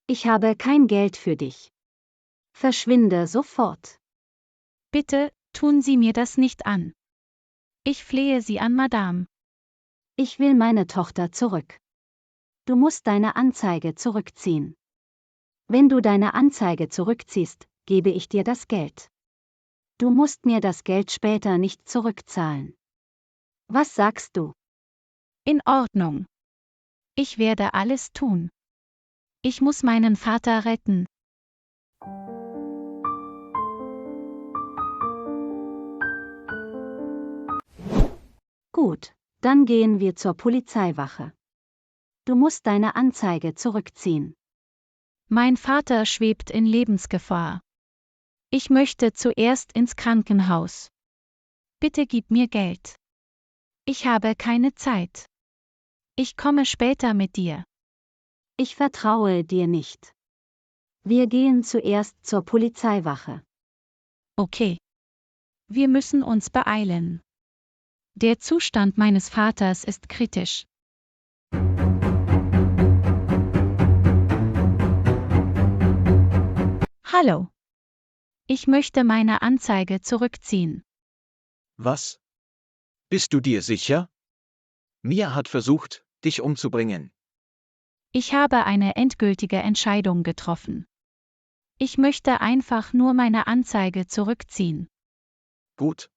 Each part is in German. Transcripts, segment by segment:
Ich habe kein Geld für dich. Verschwinde sofort. Bitte, tun Sie mir das nicht an. Ich flehe Sie an, Madame. Ich will meine Tochter zurück. Du musst deine Anzeige zurückziehen. Wenn du deine Anzeige zurückziehst, gebe ich dir das Geld. Du musst mir das Geld später nicht zurückzahlen. Was sagst du? In Ordnung. Ich werde alles tun. Ich muss meinen Vater retten. Gut, dann gehen wir zur Polizeiwache. Du musst deine Anzeige zurückziehen. Mein Vater schwebt in Lebensgefahr. Ich möchte zuerst ins Krankenhaus. Bitte gib mir Geld. Ich habe keine Zeit. Ich komme später mit dir. Ich vertraue dir nicht. Wir gehen zuerst zur Polizeiwache. Okay. Wir müssen uns beeilen. Der Zustand meines Vaters ist kritisch. Hallo. Ich möchte meine Anzeige zurückziehen. Was? Bist du dir sicher? Mia hat versucht, dich umzubringen. Ich habe eine endgültige Entscheidung getroffen. Ich möchte einfach nur meine Anzeige zurückziehen. Gut.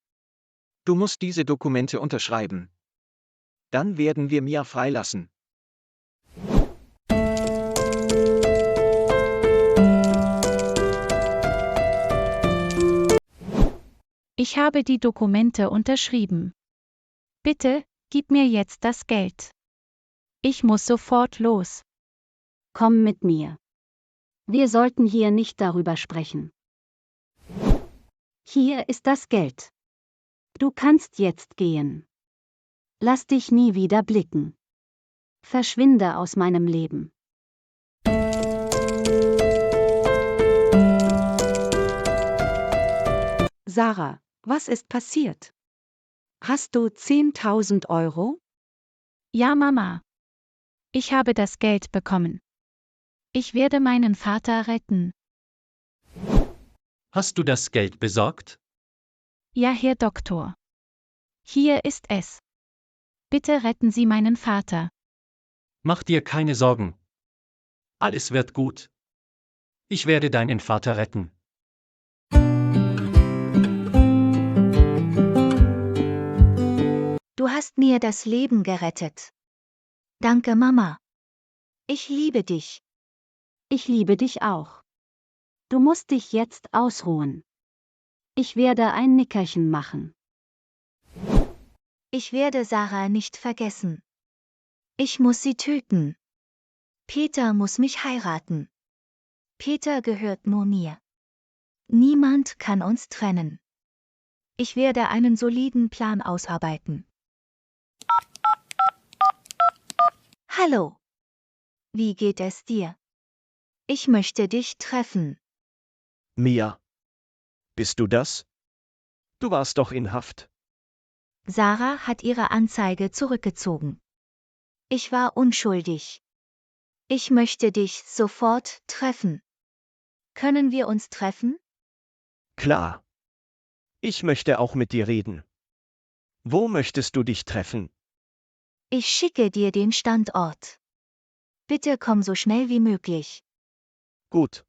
Du musst diese Dokumente unterschreiben. Dann werden wir Mia freilassen. Ich habe die Dokumente unterschrieben. Bitte, gib mir jetzt das Geld. Ich muss sofort los. Komm mit mir. Wir sollten hier nicht darüber sprechen. Hier ist das Geld. Du kannst jetzt gehen. Lass dich nie wieder blicken. Verschwinde aus meinem Leben. Sarah, was ist passiert? Hast du 10.000 Euro? Ja, Mama. Ich habe das Geld bekommen. Ich werde meinen Vater retten. Hast du das Geld besorgt? Ja, Herr Doktor. Hier ist es. Bitte retten Sie meinen Vater. Mach dir keine Sorgen. Alles wird gut. Ich werde deinen Vater retten. Du hast mir das Leben gerettet. Danke, Mama. Ich liebe dich. Ich liebe dich auch. Du musst dich jetzt ausruhen. Ich werde ein Nickerchen machen. Ich werde Sarah nicht vergessen. Ich muss sie töten. Peter muss mich heiraten. Peter gehört nur mir. Niemand kann uns trennen. Ich werde einen soliden Plan ausarbeiten. Hallo. Wie geht es dir? Ich möchte dich treffen. Mia. Bist du das? Du warst doch in Haft. Sarah hat ihre Anzeige zurückgezogen. Ich war unschuldig. Ich möchte dich sofort treffen. Können wir uns treffen? Klar. Ich möchte auch mit dir reden. Wo möchtest du dich treffen? Ich schicke dir den Standort. Bitte komm so schnell wie möglich. Gut.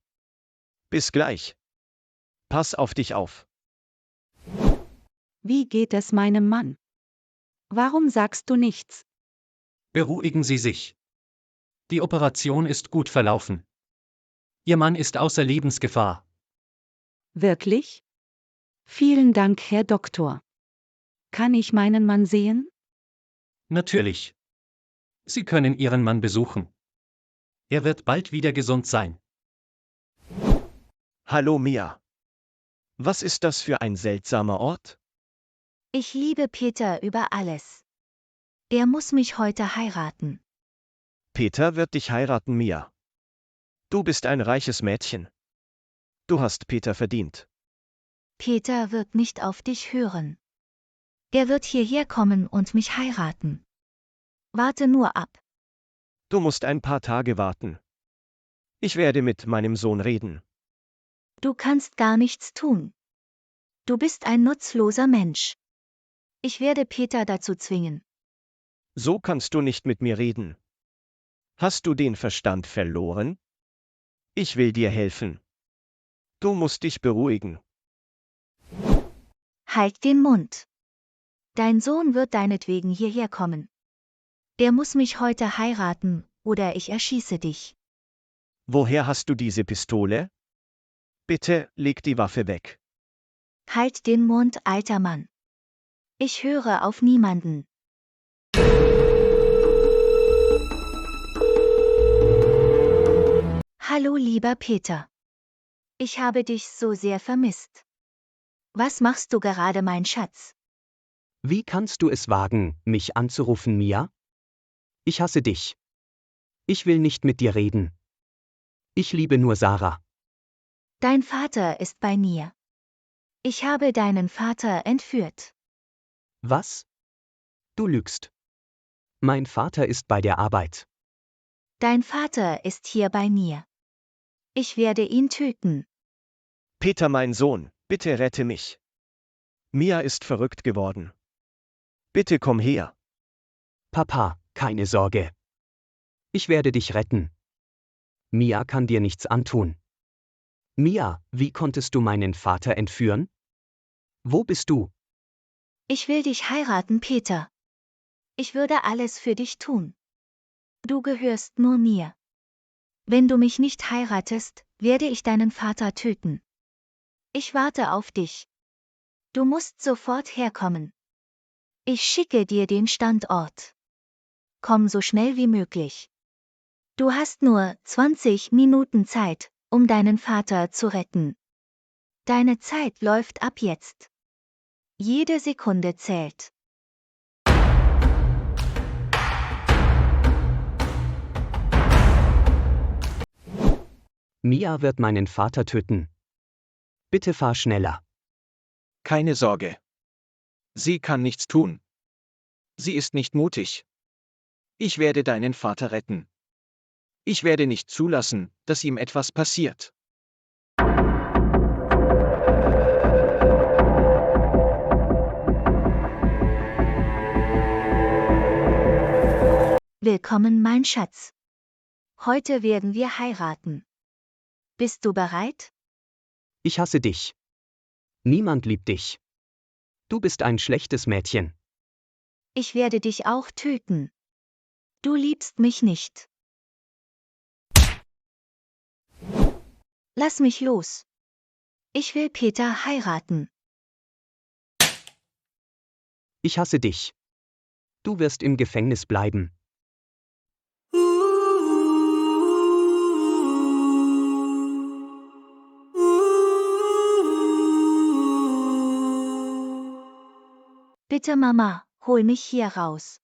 Bis gleich. Pass auf dich auf. Wie geht es meinem Mann? Warum sagst du nichts? Beruhigen Sie sich. Die Operation ist gut verlaufen. Ihr Mann ist außer Lebensgefahr. Wirklich? Vielen Dank, Herr Doktor. Kann ich meinen Mann sehen? Natürlich. Sie können Ihren Mann besuchen. Er wird bald wieder gesund sein. Hallo Mia. Was ist das für ein seltsamer Ort? Ich liebe Peter über alles. Er muss mich heute heiraten. Peter wird dich heiraten, Mia. Du bist ein reiches Mädchen. Du hast Peter verdient. Peter wird nicht auf dich hören. Er wird hierher kommen und mich heiraten. Warte nur ab. Du musst ein paar Tage warten. Ich werde mit meinem Sohn reden. Du kannst gar nichts tun. Du bist ein nutzloser Mensch. Ich werde Peter dazu zwingen. So kannst du nicht mit mir reden. Hast du den Verstand verloren? Ich will dir helfen. Du musst dich beruhigen. Halt den Mund. Dein Sohn wird deinetwegen hierher kommen. Er muss mich heute heiraten, oder ich erschieße dich. Woher hast du diese Pistole? Bitte, leg die Waffe weg. Halt den Mund, alter Mann. Ich höre auf niemanden. Hallo lieber Peter. Ich habe dich so sehr vermisst. Was machst du gerade, mein Schatz? Wie kannst du es wagen, mich anzurufen, Mia? Ich hasse dich. Ich will nicht mit dir reden. Ich liebe nur Sarah. Dein Vater ist bei mir. Ich habe deinen Vater entführt. Was? Du lügst. Mein Vater ist bei der Arbeit. Dein Vater ist hier bei mir. Ich werde ihn töten. Peter, mein Sohn, bitte rette mich. Mia ist verrückt geworden. Bitte komm her. Papa, keine Sorge. Ich werde dich retten. Mia kann dir nichts antun. Mia, wie konntest du meinen Vater entführen? Wo bist du? Ich will dich heiraten, Peter. Ich würde alles für dich tun. Du gehörst nur mir. Wenn du mich nicht heiratest, werde ich deinen Vater töten. Ich warte auf dich. Du musst sofort herkommen. Ich schicke dir den Standort. Komm so schnell wie möglich. Du hast nur 20 Minuten Zeit, um deinen Vater zu retten. Deine Zeit läuft ab jetzt. Jede Sekunde zählt. Mia wird meinen Vater töten. Bitte fahr schneller. Keine Sorge. Sie kann nichts tun. Sie ist nicht mutig. Ich werde deinen Vater retten. Ich werde nicht zulassen, dass ihm etwas passiert. Willkommen, mein Schatz. Heute werden wir heiraten. Bist du bereit? Ich hasse dich. Niemand liebt dich. Du bist ein schlechtes Mädchen. Ich werde dich auch töten. Du liebst mich nicht. Lass mich los. Ich will Peter heiraten. Ich hasse dich. Du wirst im Gefängnis bleiben. Bitte Mama, hol mich hier raus.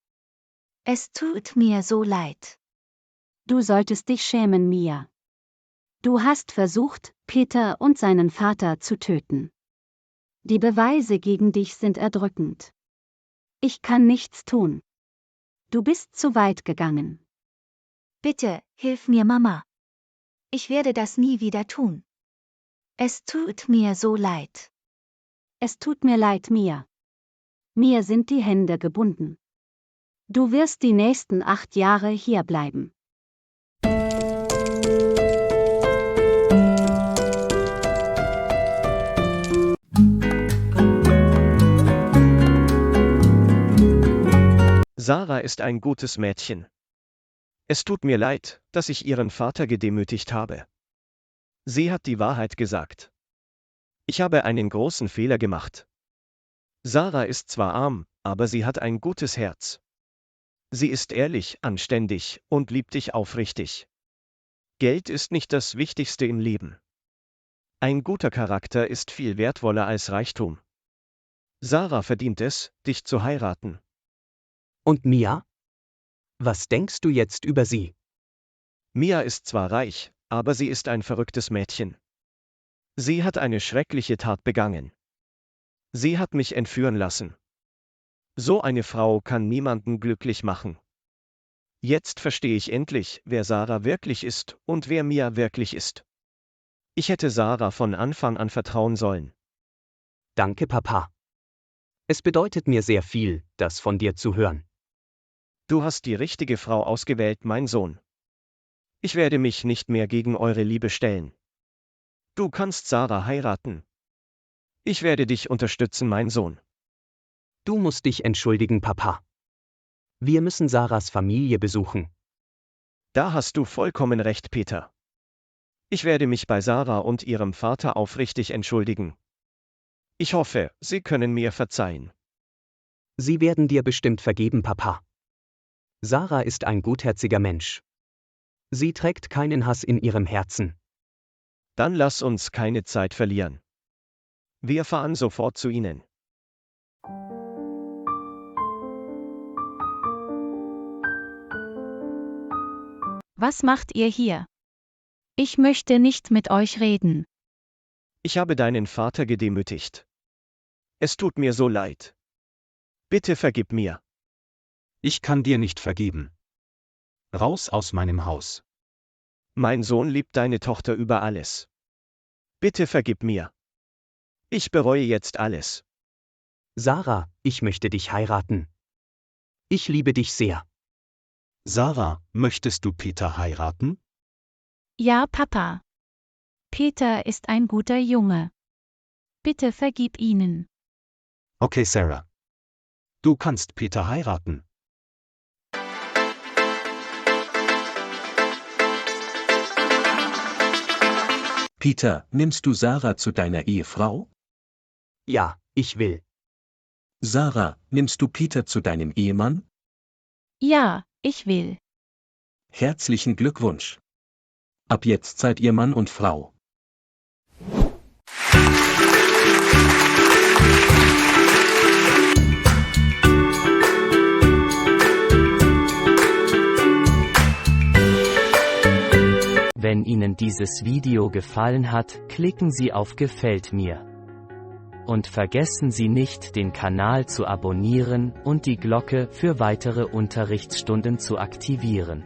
Es tut mir so leid. Du solltest dich schämen, Mia. Du hast versucht, Peter und seinen Vater zu töten. Die Beweise gegen dich sind erdrückend. Ich kann nichts tun. Du bist zu weit gegangen. Bitte, hilf mir, Mama. Ich werde das nie wieder tun. Es tut mir so leid. Es tut mir leid, Mia. Mir sind die Hände gebunden. Du wirst die nächsten 8 Jahre hier bleiben. Sarah ist ein gutes Mädchen. Es tut mir leid, dass ich ihren Vater gedemütigt habe. Sie hat die Wahrheit gesagt. Ich habe einen großen Fehler gemacht. Sarah ist zwar arm, aber sie hat ein gutes Herz. Sie ist ehrlich, anständig und liebt dich aufrichtig. Geld ist nicht das Wichtigste im Leben. Ein guter Charakter ist viel wertvoller als Reichtum. Sarah verdient es, dich zu heiraten. Und Mia? Was denkst du jetzt über sie? Mia ist zwar reich, aber sie ist ein verrücktes Mädchen. Sie hat eine schreckliche Tat begangen. Sie hat mich entführen lassen. So eine Frau kann niemanden glücklich machen. Jetzt verstehe ich endlich, wer Sarah wirklich ist und wer Mia wirklich ist. Ich hätte Sarah von Anfang an vertrauen sollen. Danke, Papa. Es bedeutet mir sehr viel, das von dir zu hören. Du hast die richtige Frau ausgewählt, mein Sohn. Ich werde mich nicht mehr gegen eure Liebe stellen. Du kannst Sarah heiraten. Ich werde dich unterstützen, mein Sohn. Du musst dich entschuldigen, Papa. Wir müssen Sarahs Familie besuchen. Da hast du vollkommen recht, Peter. Ich werde mich bei Sarah und ihrem Vater aufrichtig entschuldigen. Ich hoffe, sie können mir verzeihen. Sie werden dir bestimmt vergeben, Papa. Sarah ist ein gutherziger Mensch. Sie trägt keinen Hass in ihrem Herzen. Dann lass uns keine Zeit verlieren. Wir fahren sofort zu ihnen. Was macht ihr hier? Ich möchte nicht mit euch reden. Ich habe deinen Vater gedemütigt. Es tut mir so leid. Bitte vergib mir. Ich kann dir nicht vergeben. Raus aus meinem Haus. Mein Sohn liebt deine Tochter über alles. Bitte vergib mir. Ich bereue jetzt alles. Sarah, ich möchte dich heiraten. Ich liebe dich sehr. Sarah, möchtest du Peter heiraten? Ja, Papa. Peter ist ein guter Junge. Bitte vergib ihnen. Okay, Sarah. Du kannst Peter heiraten. Peter, nimmst du Sarah zu deiner Ehefrau? Ja, ich will. Sarah, nimmst du Peter zu deinem Ehemann? Ja, ich will. Herzlichen Glückwunsch. Ab jetzt seid ihr Mann und Frau. Wenn Ihnen dieses Video gefallen hat, klicken Sie auf Gefällt mir. Und vergessen Sie nicht, den Kanal zu abonnieren und die Glocke für weitere Unterrichtsstunden zu aktivieren.